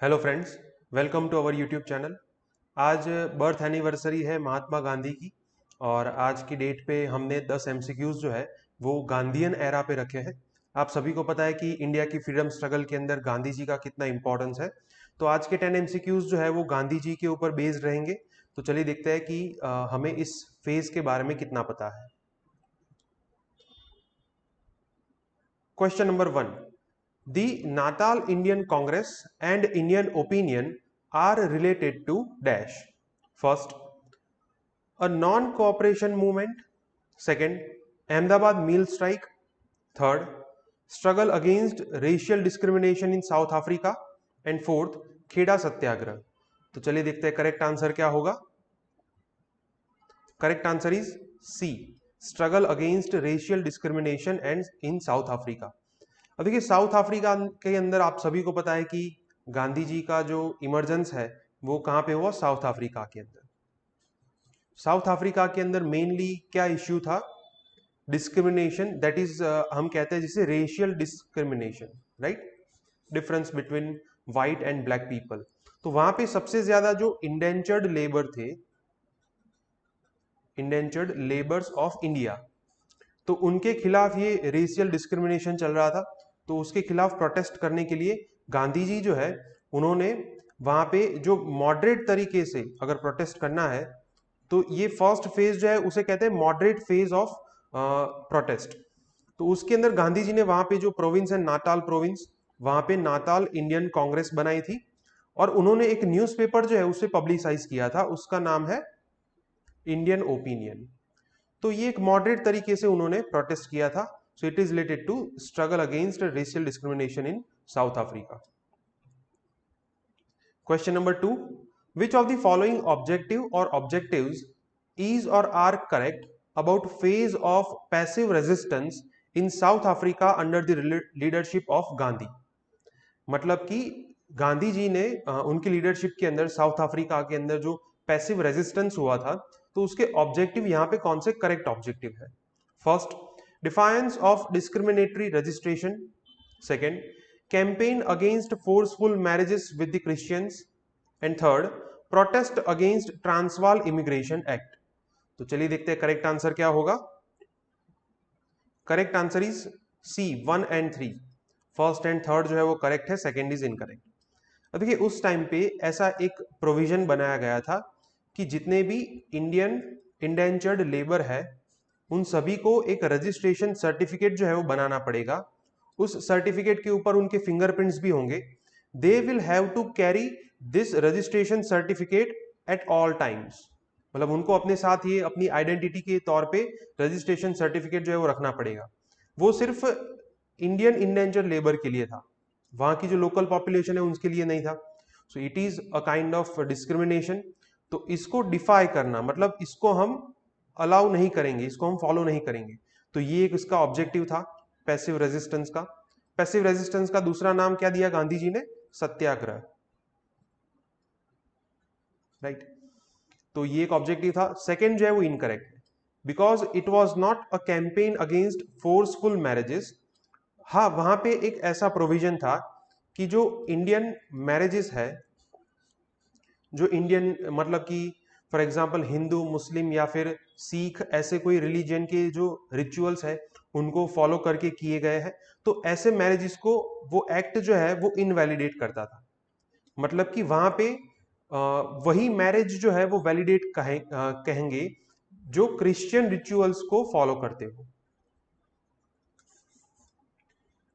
Hello friends, welcome to our YouTube channel. आज birth anniversary है महात्मा गांधी की और आज की डेट पे हमने 10 एमसीक्यूज जो है वो गांधीयन एरा पे रखे हैं। आप सभी को पता है कि इंडिया की फ्रीडम स्ट्रगल के अंदर गांधी जी का कितना इंपॉर्टेंस है। तो आज के 10 एमसीक्यूज जो है वो गांधी जी के ऊपर बेस्ड रहेंगे। तो चलिए देखते हैं कि हमें इस फेज के बारे में कितना पता है। Question number 1, the Natal Indian Congress and Indian Opinion are related to dash. First, a non-cooperation movement. Second, Ahmedabad meal strike. Third, struggle against racial discrimination in South Africa. And fourth, खेड़ा सत्याग्रह। तो चलिए देखते हैं correct answer क्या होगा। Correct answer is c, struggle against racial discrimination and in South Africa. अब देखिए साउथ अफ्रीका के अंदर आप सभी को पता है कि गांधी जी का जो इमरजेंस है वो कहाँ पे हुआ, साउथ अफ्रीका के अंदर। साउथ अफ्रीका के अंदर मेनली क्या इश्यू था, डिस्क्रिमिनेशन, दैट इज हम कहते हैं जिसे racial discrimination, right, difference between white and black people. तो वहां पे सबसे ज्यादा जो इंडेंचर्ड लेबर थे, इंडेंचर्ड लेबर्स ऑफ इंडिया, तो उनके खिलाफ ये रेशियल डिस्क्रिमिनेशन चल रहा था। तो उसके खिलाफ प्रोटेस्ट करने के लिए गांधी जी जो है उन्होंने वहां पे जो मॉडरेट तरीके से अगर प्रोटेस्ट करना है तो ये फर्स्ट फेज जो है उसे कहते हैं मॉडरेट फेज ऑफ प्रोटेस्ट। तो उसके अंदर गांधी जी ने वहां पे जो प्रोविंस है नाताल प्रोविंस, वहां पे नाताल इंडियन कांग्रेस बनाई थी और उन्होंने एक न्यूज़पेपर जो है उसे पब्लिसाइज किया था, उसका नाम है इंडियन ओपिनियन। तो ये एक मॉडरेट तरीके से उन्होंने प्रोटेस्ट किया था। So it is related to struggle against racial discrimination in South Africa. Question number 2, which of the following objective or objectives is or are correct about phase of passive resistance in South Africa under the leadership of Gandhi. मतलब कि गांधी जी ने उनकी leadership के अंदर south Africa के अंदर जो passive resistance हुआ था तो उसके ऑब्जेक्टिव यहां पे कौन से करेक्ट ऑब्जेक्टिव है। First, defiance of discriminatory registration. Second, campaign against forceful marriages with the Christians. And third, protest against Transvaal immigration act. तो चलिए देखते हैं करेक्ट आंसर क्या होगा। Correct answer is C, 1 and 3। First and third जो है वो करेक्ट है, सेकेंड इज इनकरेक्ट। अब देखिए उस टाइम पे ऐसा एक प्रोविजन बनाया गया था कि जितने भी इंडियन इंडेंचर्ड लेबर है उन सभी को एक रजिस्ट्रेशन सर्टिफिकेट जो है वो बनाना पड़ेगा। उस सर्टिफिकेट के ऊपर उनके फिंगरप्रिंट्स भी होंगे। They will have to carry this registration certificate at all times. मतलब उनको अपने साथ ये अपनी आइडेंटिटी के तौर पे रजिस्ट्रेशन सर्टिफिकेट जो है वो रखना पड़ेगा। वो सिर्फ इंडियन इंडेंचर्ड लेबर के लिए था, वहां की जो लोकल पॉपुलेशन है उसके लिए नहीं था। So it is a kind of discrimination. तो इसको डिफाई करना मतलब इसको हम अलाउ नहीं करेंगे, इसको हम फॉलो नहीं करेंगे। तो ये एक इसका ऑब्जेक्टिव था पैसिव रेजिस्टेंस का। पैसिव रेजिस्टेंस का दूसरा नाम क्या दिया गांधी जी ने, सत्याग्रह, राइट। तो ये एक ऑब्जेक्टिव था। सेकेंड जो है वो इनकरेक्ट है, because it was not a campaign against forceful marriages. हाँ वहां पे एक ऐसा प्रोविजन था कि जो इंडियन मैरिजेस है, जो इंडियन मतलब कि फॉर एग्जांपल हिंदू मुस्लिम या फिर सिख ऐसे कोई रिलीजन के जो रिचुअल्स है उनको फॉलो करके किए गए हैं, तो ऐसे मैरिजेस को वो एक्ट जो है वो इनवैलिडेट करता था। मतलब कि वहां पे वही मैरिज जो है वो वैलिडेट कहेंगे जो क्रिश्चियन रिचुअल्स को फॉलो करते हो।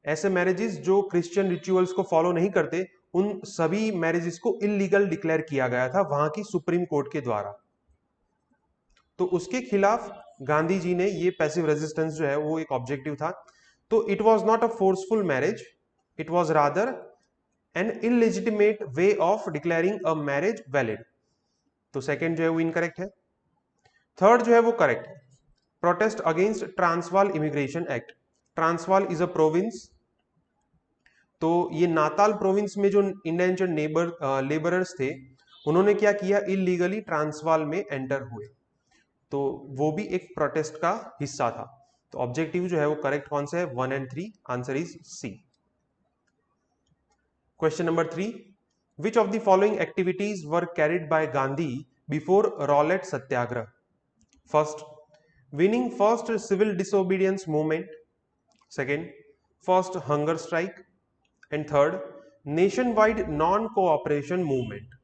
ऐसे मैरिजेस जो क्रिश्चियन रिचुअल्स को फॉलो नहीं करते उन सभी मैरिजेस को इलीगल डिक्लेयर किया गया था वहां की सुप्रीम कोर्ट के द्वारा। तो उसके खिलाफ गांधी जी ने ये पैसिव रेजिस्टेंस जो है वो एक ऑब्जेक्टिव था। तो it was not a forceful marriage, it was rather an illegitimate way of declaring a marriage valid. तो सेकंड जो है वो इनकरेक्ट है। थर्ड जो है वो करेक्ट है, protest against Transvaal immigration act. Transvaal is a province. तो ये नाताल प्रोविंस में जो इंडेंचर्ड लेबरर्स थे उन्होंने क्या किया, इलीगली ट्रांसवाल में एंटर हुए। तो वो भी एक प्रोटेस्ट का हिस्सा था। तो ऑब्जेक्टिव जो है वो करेक्ट कौन सा है, 1 and 3। Answer is C. Question number 3, which of the following activities were carried by Gandhi before Rowlatt Satyagraha? First, winning first civil disobedience movement, second, first hunger strike, and third, nationwide non cooperation movement.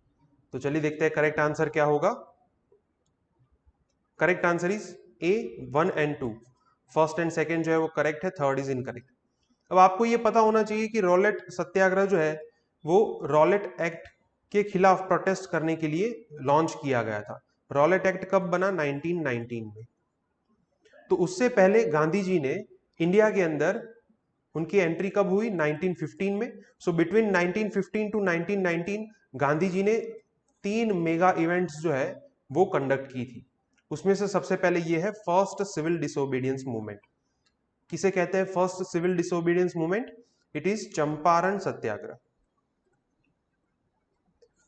तो चलिए देखते हैं correct answer क्या होगा. Correct answer is a 1 and 2. First and second जो है वो correct है, थर्ड इज इनकरेक्ट. अब आपको ये पता होना चाहिए कि रॉलेट सत्याग्रह जो है वो रॉलेट एक्ट के खिलाफ प्रोटेस्ट करने के लिए लॉन्च किया गया था. रॉलेट एक्ट कब बना? 1919 में. तो उससे पहले गांधी जी ने इंडिया के अंदर उनकी एंट्री कब हुई? 1915 में. So between 1915 to 1919 Gandhi ji ने 3 मेगा इवेंट्स जो है वो कंडक्ट की थी. उसमें से सबसे पहले ये है फर्स्ट सिविल डिसोबीडियंस मूवमेंट. किसे कहते हैं first civil disobedience movement? It is Champaran Satyagraha.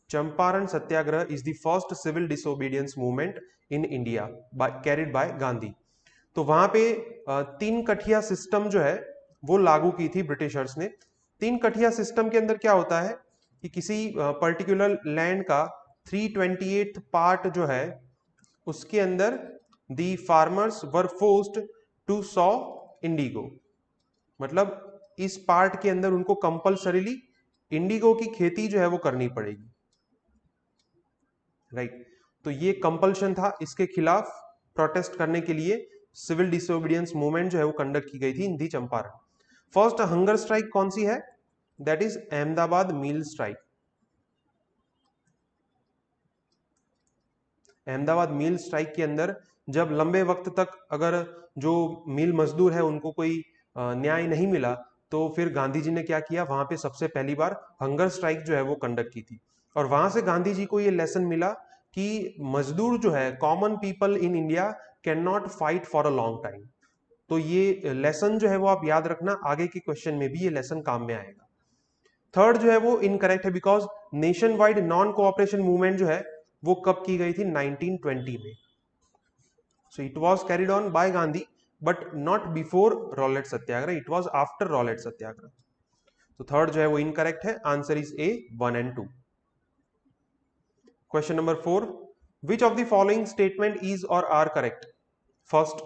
Champaran Satyagraha is the first civil disobedience movement in India carried by Gandhi. तो वहां पे 3 कठिया सिस्टम जो है वो लागू की थी ब्रिटिशर्स ने. 3 कठिया सिस्टम के अंदर क्या होता है कि किसी पर्टिकुलर लैंड का 328th पार्ट जो है उसके अंदर the farmers were forced to sow indigo. मतलब इस पार्ट के अंदर उनको कंपल्सरीली इंडिगो की खेती जो है वो करनी पड़ेगी. राइट. तो ये कंपल्शन था, इसके खिलाफ प्रोटेस्ट करने के लिए सिविल डिसोबीडियंस मूवमेंट जो है वो कंडक्ट की गई थी in the Champaran. First hunger strike कौन सी है? That is Ahmedabad mill strike. Ahmedabad mill strike के अंदर जब लंबे वक्त तक अगर जो मिल मजदूर है उनको कोई न्याय नहीं मिला तो फिर गांधी जी ने क्या किया, वहां पे सबसे पहली बार हंगर स्ट्राइक जो है वो कंडक्ट की थी. और वहां से गांधी जी को ये लेसन मिला कि मजदूर जो है, common people in India can not fight for a long time. तो ये लेसन जो है वो आप याद रखना, आगे के क्वेश्चन में भी ये लेसन काम में आएगा. थर्ड जो है वो इनकरेक्ट है because nation wide non cooperation movement जो है वो कब की गई थी? 1920 में. So it was carried on by Gandhi but not before Rowlatt satyagraha, it was after Rowlatt satyagraha. तो थर्ड जो है वो इनकरेक्ट है. Answer is a 1 and 2. Question number 4, which of the following statement is or are correct? First,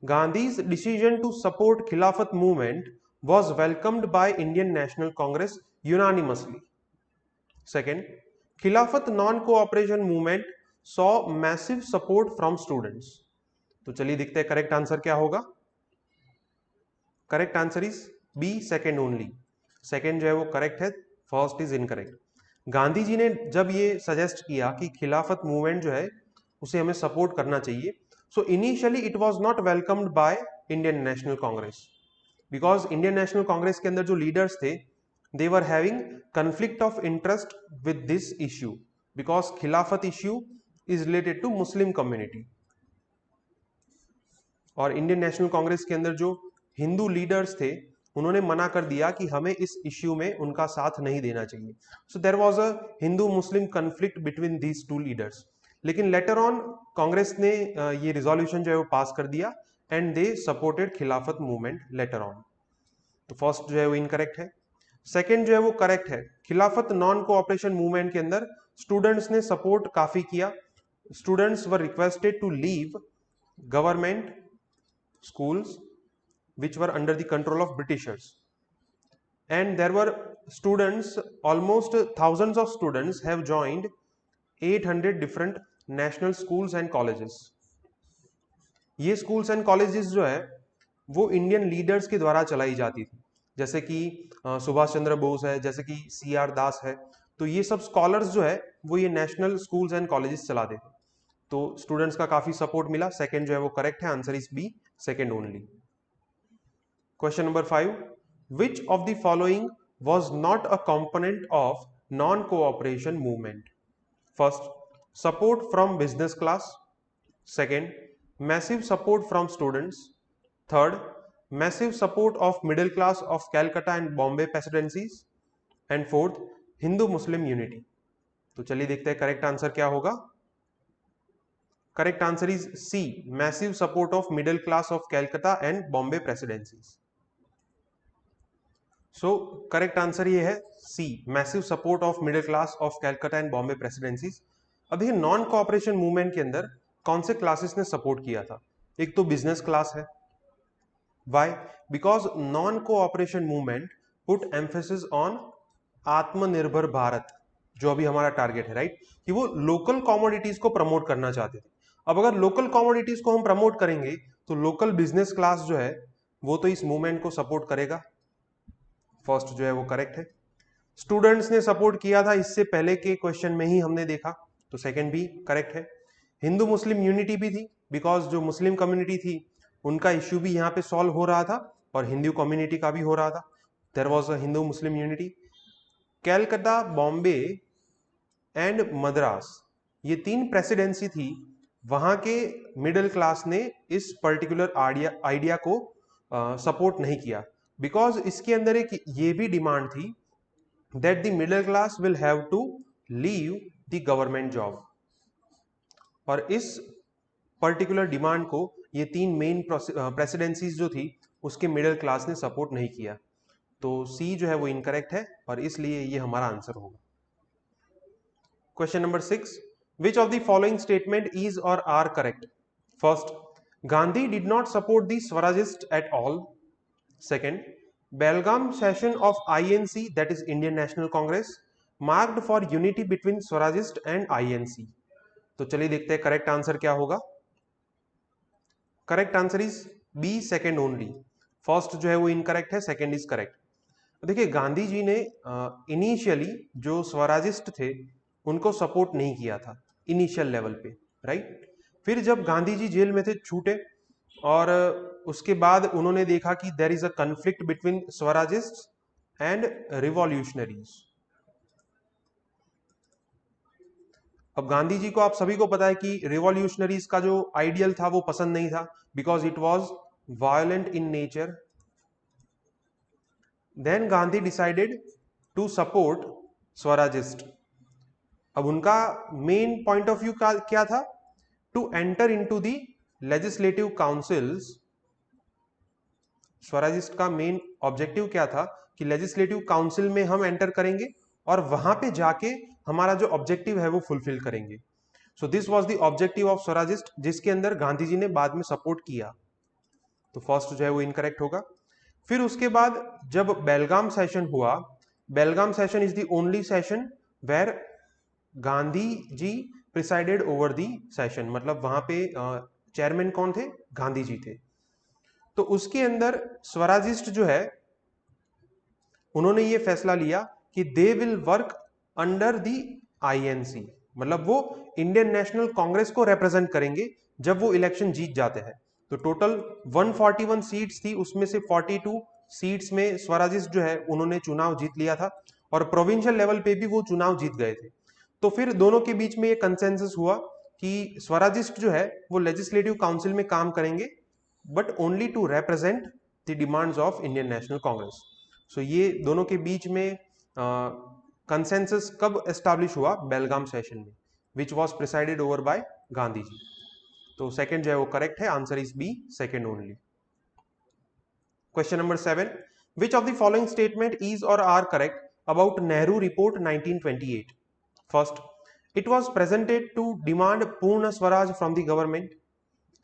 Gandhi's decision to support Khilafat movement was welcomed by Indian National Congress unanimously. Second, Khilafat non-cooperation movement saw massive support from students. तो चलिए देखते हैं correct answer क्या होगा. Correct answer is B second only. Second जो है वो correct है, first is incorrect. Gandhi ji ने जब ये सजेस्ट किया कि खिलाफत मूवमेंट जो है उसे हमें सपोर्ट करना चाहिए, so initially it was not welcomed by Indian National Congress because Indian National Congress के अंदर जो लीडर्स थे they were having conflict of interest with this issue because Khilafat issue is related to Muslim community. और Indian National Congress के अंदर जो Hindu leaders थे उन्होंने मना कर दिया कि हमें इस इश्यू में उनका साथ नहीं देना चाहिए. So there was a Hindu Muslim conflict between these two leaders. लेकिन लेटर ऑन कांग्रेस ने ये रिजोल्यूशन जो है वो पास कर दिया and they supported Khilafat movement later on. तो फर्स्ट जो है वो इनकरेक्ट है. सेकेंड जो है वो करेक्ट है. खिलाफत नॉन कोऑपरेशन मूवमेंट के अंदर स्टूडेंट्स ने सपोर्ट काफी किया. Students were requested to leave government schools which were under the control of Britishers, and there were students, almost thousands of students have joined 800 different national schools and colleges. ये schools and colleges जो है वो Indian leaders के द्वारा चलाई जाती थी, जैसे कि सुभाष चंद्र बोस है, जैसे कि CR दास है. तो ये सब स्कॉलर्स जो है वो ये नेशनल स्कूल्स एंड कॉलेजेस चलाते थे. तो स्टूडेंट्स का काफी सपोर्ट मिला. सेकंड जो है वो करेक्ट है. Answer is B second only. Question number 5, which of the following was not a component of non-cooperation movement? First, support from business class. Second, massive support from students. Third, massive support of middle class of Calcutta and Bombay presidencies. And fourth, Hindu Muslim unity. तो चलिए देखते हैं correct answer क्या होगा. Correct answer is c, massive support of middle class of Calcutta and Bombay presidencies. So correct answer ये है c, massive support of middle class of Calcutta and Bombay presidencies. अब देखिए नॉन कोऑपरेशन मूवमेंट के अंदर कौन से क्लासेस ने सपोर्ट किया था? एक तो बिजनेस क्लास है। Why? Because non cooperation movement put emphasis on Atmanirbhar Bharat, जो अभी हमारा टारगेट है, राइट, कि वो लोकल कमोडिटीज को प्रमोट करना चाहते थे। अब अगर लोकल कमोडिटीज को हम प्रमोट करेंगे तो लोकल बिजनेस क्लास जो है वो तो इस मूवमेंट को सपोर्ट करेगा। फर्स्ट जो है वो करेक्ट है। स्टूडेंट्स ने सपोर्ट किया था, इससे पहले के क्वेश्चन में ही हमने देखा, तो सेकंड भी करेक्ट है। हिंदू मुस्लिम यूनिटी भी थी, बिकॉज जो मुस्लिम कम्युनिटी थी उनका इश्यू भी यहाँ पे सॉल्व हो रहा था और हिंदू कम्युनिटी का भी हो रहा था। There was a Hindu Muslim unity. Calcutta, Bombay and Madras, ये तीन प्रेसिडेंसी थी, वहां के मिडिल क्लास ने इस पर्टिकुलर आइडिया को सपोर्ट नहीं किया, बिकॉज इसके अंदर एक ये भी डिमांड थी that the middle class will have to leave the government job। और इस पर्टिकुलर डिमांड को ये तीन मेन प्रेसिडेंसीज जो थी उसके मिडिल क्लास ने सपोर्ट नहीं किया। तो सी जो है वो इनकरेक्ट है और इसलिए ये हमारा आंसर होगा। Question number 6, which of the following statement is or are correct? First, Gandhi did not support the Swarajist at all. Second, Belgaum session of INC, that is Indian National Congress, marked for unity between Swarajist and INC। तो चलिए देखते हैं correct answer क्या होगा। Correct answer is B, second only. First जो है वो incorrect है, सेकेंड इज करेक्ट। देखिए गांधी जी ने इनिशियली जो स्वराजिस्ट थे उनको सपोर्ट नहीं किया था इनिशियल लेवल पे, राइट। फिर जब गांधी जी जेल में थे, छूटे, और उसके बाद उन्होंने देखा कि there is a conflict between Swarajist and revolutionaries. अब गांधी जी को, आप सभी को पता है कि रिवॉल्यूशनरीज का जो आइडियल था वो पसंद नहीं था, because it was violent in nature. Then Gandhi decided to support Swarajist. अब उनका मेन पॉइंट ऑफ व्यू क्या था? To enter into the legislative councils. Swarajist का मेन ऑब्जेक्टिव क्या था कि लेजिस्लेटिव काउंसिल में हम एंटर करेंगे और वहां पे जाके हमारा जो ऑब्जेक्टिव है वो फुलफिल करेंगे। So this was the objective of Swarajist, जिसके अंदर गांधी जी ने बाद में सपोर्ट किया। तो फर्स्ट जो है वो इनकरेक्ट होगा। फिर उसके बाद जब बेलगाम सेशन हुआ, Belgaum session is the only session where Gandhi ji presided over the session, मतलब वहां पे चेयरमैन कौन थे? गांधी जी थे। तो उसके अंदर स्वराजिस्ट जो है उन्होंने ये फैसला लिया कि they will work under the INC, मतलब वो इंडियन नेशनल कांग्रेस को रिप्रेजेंट करेंगे जब वो इलेक्शन जीत जाते हैं। तो टोटल 141 सीट्स थी, उसमें से 42 सीट्स में स्वराजिस्ट जो है उन्होंने चुनाव जीत लिया था और प्रोविंशियल लेवल पे भी वो चुनाव जीत गए थे। तो फिर दोनों के बीच में ये कंसेंसस हुआ कि स्वराजिस्ट जो है वो लेजिस्लेटिव काउंसिल में काम करेंगे, but only to represent the demands of Indian National Congress. So ये दोनों के बीच में कंसेंसस कब एस्टैब्लिश हुआ? बेलगाम सेशन में, which was presided over by Gandhi ji. तो सेकंड जो है वो करेक्ट है, answer is B, second only. Question number 7, which of the following statement is or are correct about Nehru report 1928? First, it was presented to demand Purna Swaraj from the government.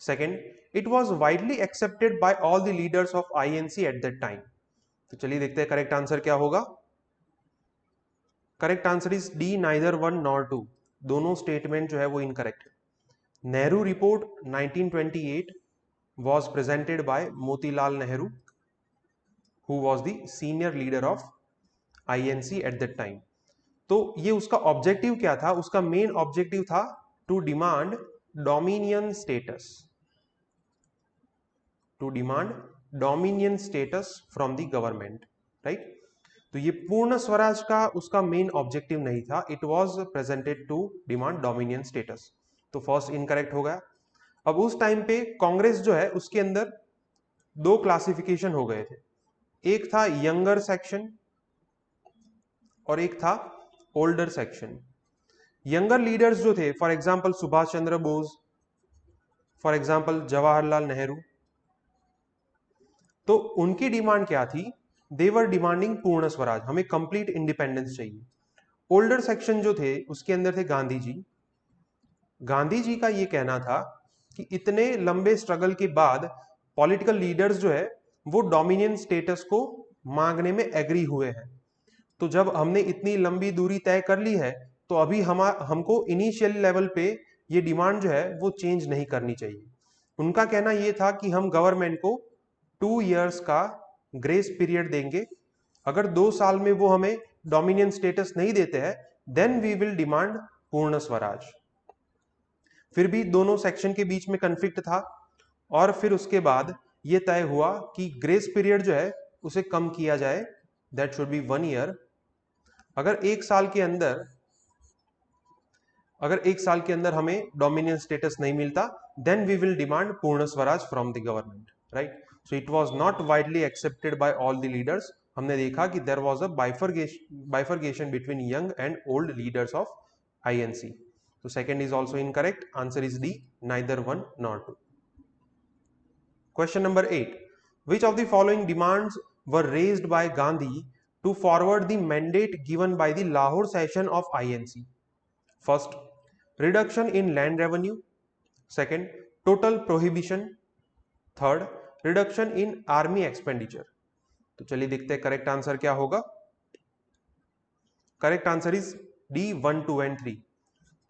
Second, it was widely accepted by all the leaders of INC at that time. तो चलिए देखते हैं correct answer क्या होगा। Correct answer is D, neither one nor two. दोनों statement जो है वो इनकरेक्ट है। Nehru report 1928 was presented by Motilal Nehru, who was the senior leader of INC at that time. तो ये उसका ऑब्जेक्टिव क्या था? उसका मेन ऑब्जेक्टिव था to demand dominion status, to demand dominion status from the government, right. तो ये पूर्ण स्वराज का उसका मेन ऑब्जेक्टिव नहीं था, it was presented to demand dominion status. तो फर्स्ट इनकरेक्ट हो गया। अब उस टाइम पे कांग्रेस जो है उसके अंदर दो क्लासिफिकेशन हो गए थे, एक था यंगर सेक्शन और एक था ओल्डर सेक्शन। यंगर लीडर्स जो थे, for example Subhash Chandra Bose, for example Jawaharlal Nehru, तो उनकी डिमांड क्या थी दे वर डिमांडिंग पूर्ण स्वराज, हमें कंप्लीट इंडिपेंडेंस चाहिए। ओल्डर सेक्शन जो थे उसके अंदर थे गांधी जी। गांधी जी का ये कहना था कि इतने लंबे स्ट्रगल के बाद पॉलिटिकल लीडर्स जो है वो डोमिनियन स्टेटस को मांगने में एग्री हुए हैं। तो जब हमने इतनी लंबी दूरी तय कर ली है तो अभी हमको इनिशियल लेवल पे ये डिमांड जो है वो चेंज नहीं करनी चाहिए। उनका कहना ये था कि हम गवर्नमेंट को 2 इयर्स का ग्रेस पीरियड देंगे, अगर 2 साल में वो हमें डोमिनियन स्टेटस नहीं देते हैं then we will demand purna Swaraj. फिर भी दोनों सेक्शन के बीच में कन्फ्लिक्ट था और फिर उसके बाद ये तय हुआ कि ग्रेस पीरियड जो है उसे कम किया जाए, दैट शुड बी 1 ईयर। अगर एक साल के अंदर हमें डोमिनियन स्टेटस नहीं मिलता then we will demand purna swaraj from the government, right. So it was not widely accepted by all the leaders. हमने देखा कि there was a bifurcation between young and old leaders of INC. तो second is also incorrect, answer is D, neither 1 nor 2। Question number 8. Which of the following demands were raised by Gandhi to forward the mandate given by the Lahore session of INC? First, reduction in land revenue. Second, total prohibition. Third, reduction in army expenditure. तो चलिए देखते हैं correct answer क्या होगा। Correct answer is D 1, 2 and 3।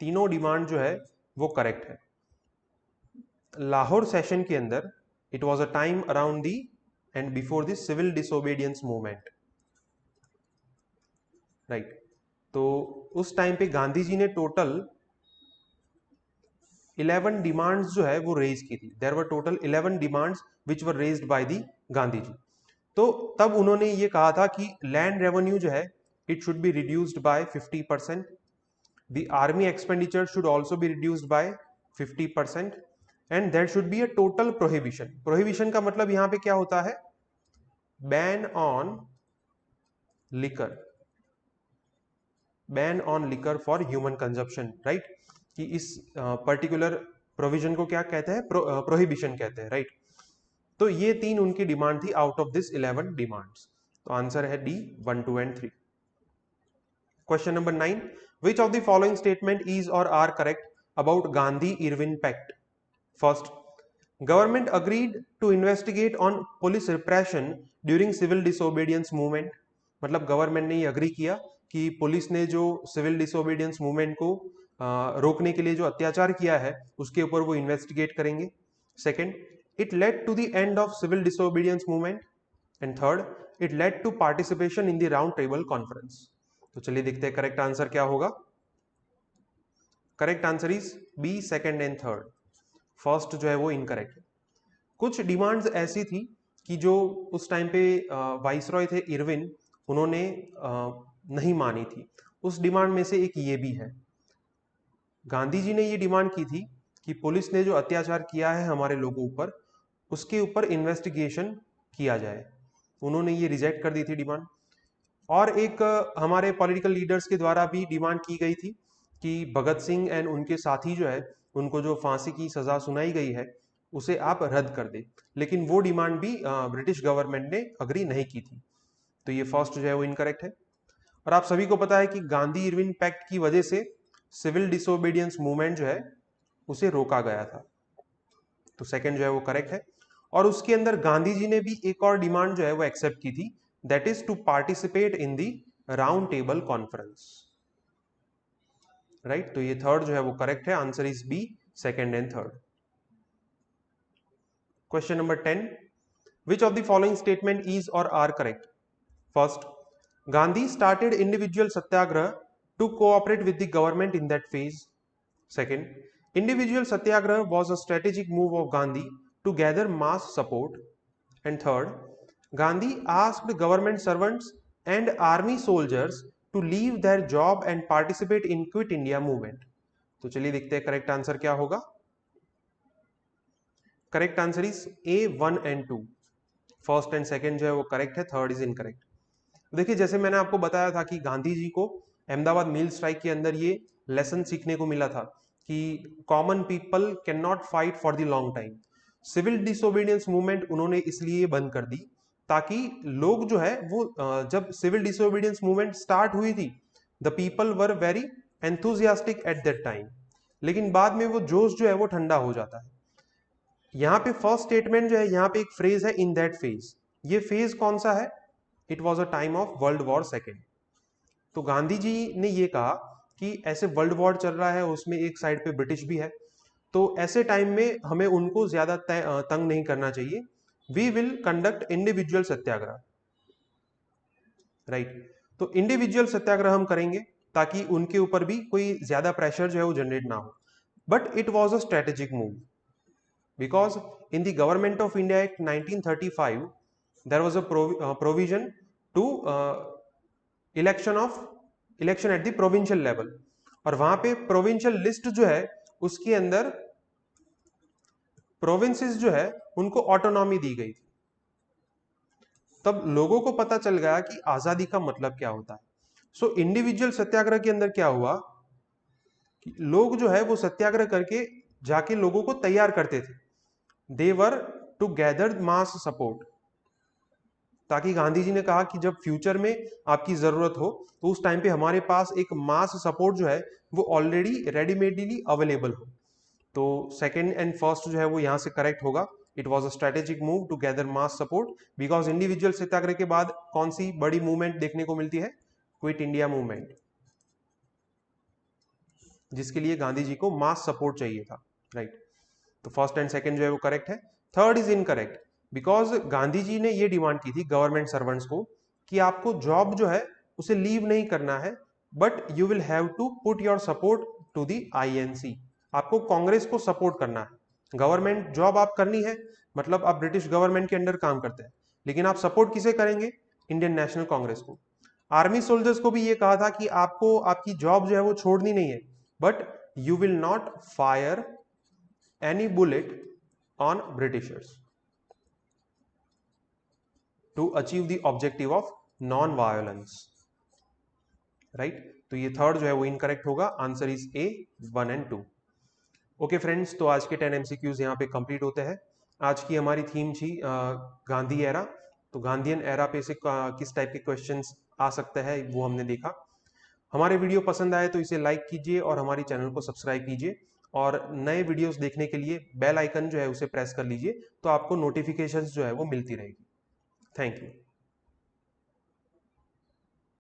तीनों demand जो है वो करेक्ट है। लाहौर सेशन के अंदर it was a time around the and before the civil disobedience movement, right। तो उस टाइम पे गांधी जी ने टोटल 11 डिमांड्स जो है वो रेज की थी। There were total 11 demands which were raised by the Gandhi ji. तो तब उन्होंने ये कहा था कि लैंड रेवेन्यू जो है it should be reduced by 50%, the army expenditure should also be reduced by 50%, and there should be a total prohibition. Prohibition का मतलब यहां पे क्या होता है, ban on liquor, ban on liquor for human consumption, right. कि इस particular provision को क्या कहते हैं, प्रोहिबिशन कहते हैं, राइट। तो ये तीन उनकी डिमांड थी आउट ऑफ दिस 11 डिमांड्स। तो आंसर है d 1, 2 and 3। Question number 9, which of the following statement is or are correct about Gandhi Irwin pact? First, government agreed to investigate on police repression during civil disobedience movement। मतलब government ने ये agree किया कि police ने जो civil disobedience movement को रोकने के लिए जो अत्याचार किया है उसके ऊपर वो इन्वेस्टिगेट करेंगे। Second, it led to the end of civil disobedience movement. And third, it led to participation in the round table conference. तो चलिए देखते हैं करेक्ट आंसर क्या होगा। Correct answer is B, second and third. First जो है वो incorrect है। कुछ डिमांड्स ऐसी थी कि जो उस टाइम पे वाइसरॉय थे इरविन, उन्होंने नहीं मानी थी। उस डिमांड में से एक ये भी है। गांधी जी ने ये डिमांड की थी कि पुलिस ने जो अत्याचार किया है हमारे लोगों ऊपर उसके ऊपर इन्वेस्टिगेशन किया जाए। उन्होंने ये रिजेक्ट कर दी थी डिमांड। और एक हमारे पॉलिटिकल लीडर्स के द्वारा भी डिमांड की गई थी कि भगत सिंह एंड उनके साथी जो है उनको जो फांसी की सजा सुनाई गई है उसे आप रद्द कर दे, लेकिन वो डिमांड भी ब्रिटिश गवर्नमेंट ने अग्री नहीं की थी। तो ये फर्स्ट जो है वो इनकरेक्ट है। और आप सभी को पता है कि गांधी इरविन पैक्ट की वजह से सिविल डिसोबीडियंस मूवमेंट जो है उसे रोका गया था। तो सेकंड जो है वो करेक्ट है। और उसके अंदर गांधी जी ने भी एक और डिमांड जो है वो एक्सेप्ट की थी, that is to participate in the round table conference, right. तो ये थर्ड जो है वो करेक्ट है, answer is B, second and third. Question number 10, which of the following statement is or are correct? First, Gandhi started individual satyagraha to cooperate with the government in that phase. Second, individual satyagraha was a strategic move of Gandhi to gather mass support. And third, Gandhi asked government servants and army soldiers to leave their job and participate in Quit India movement. तो चलिए देखते हैं correct answer क्या होगा। Correct answer is a 1 and 2। First and second जो है वो correct है, थर्ड इज इनकरेक्ट। देखिए जैसे मैंने आपको बताया था कि गांधी जी को अहमदाबाद मिल स्ट्राइक के अंदर ये लेसन सीखने को मिला था कि common people can not fight for the long time. Civil disobedience movement उन्होंने इसलिए बंद कर दी ताकि लोग जो है वो जब सिविल डिसोबीडियंस मूवमेंट स्टार्ट हुई थी, the people were very enthusiastic at that time, लेकिन बाद में वो जोश जो है वो ठंडा हो जाता है। यहाँ पे फर्स्ट स्टेटमेंट जो है, यहाँ पे एक फ्रेज है इन दैट फेज। ये फेज कौन सा है? It was a time of world war second. तो गांधी जी ने ये कहा कि ऐसे वर्ल्ड वॉर चल रहा है, उसमें एक साइड पे ब्रिटिश भी है, तो ऐसे टाइम में हमें उनको ज्यादा तंग नहीं करना चाहिए। We will conduct individual satyagraha, right. तो इंडिविजुअल सत्याग्रह हम करेंगे ताकि उनके ऊपर भी कोई ज्यादा प्रेशर जो है वो जनरेट ना हो। But it was a strategic move because in the Government of India Act 1935 there was a provision to election at the provincial level, और वहां पे प्रोविंशियल लिस्ट जो है उसके अंदर प्रोविंसेस जो है उनको ऑटोनॉमी दी गई थी। तब लोगों को पता चल गया कि आजादी का मतलब क्या होता है। सो इंडिविजुअल सत्याग्रह के अंदर क्या हुआ कि लोग जो है वो सत्याग्रह करके जाके लोगों को तैयार करते थे। They were to gather mass support, ताकि गांधी जी ने कहा कि जब फ्यूचर में आपकी जरूरत हो तो उस टाइम पे हमारे पास एक मास सपोर्ट जो है वो ऑलरेडी रेडीमेडली अवेलेबल हो। तो सेकंड एंड फर्स्ट जो है वो यहां से करेक्ट होगा। It was a strategic move to gather mass support, because individual satyagraha के बाद कौन सी बड़ी मूवमेंट देखने को मिलती है? क्विट इंडिया मूवमेंट, जिसके लिए गांधी जी को मास सपोर्ट चाहिए था, राइट। तो फर्स्ट एंड सेकंड जो है वो करेक्ट है। Third is incorrect, because Gandhi ji ने ये डिमांड की थी गवर्नमेंट सर्वेंट्स को कि आपको जॉब जो है उसे लीव नहीं करना है, but you will have to put your support to the INC. आपको कांग्रेस को सपोर्ट करना है। गवर्नमेंट जॉब आप करनी है, मतलब आप ब्रिटिश गवर्नमेंट के अंडर काम करते हैं, लेकिन आप सपोर्ट किसे करेंगे? इंडियन नेशनल कांग्रेस को। आर्मी सोल्जर्स को भी ये कहा था कि आपको आपकी जॉब जो है वो छोड़नी नहीं है, but you will not fire any bullet on Britishers to achieve the objective of non-violence, right? तो ये थर्ड जो है वो इनकरेक्ट होगा। Answer is a 1 and 2। Okay friends, तो आज के 10 एमसीक्यूज यहाँ पे कंप्लीट होते हैं। आज की हमारी थीम थी गांधी एरा। तो गांधीयन एरा पे से किस टाइप के क्वेश्चंस आ सकते हैं वो हमने देखा। हमारे वीडियो पसंद आए तो इसे लाइक कीजिए और हमारी चैनल को सब्सक्राइब कीजिए, और नए वीडियोस देखने के लिए बेल आइकन जो है उसे प्रेस कर लीजिए, तो आपको नोटिफिकेशंस जो है वो मिलती रहेगी। Thank you.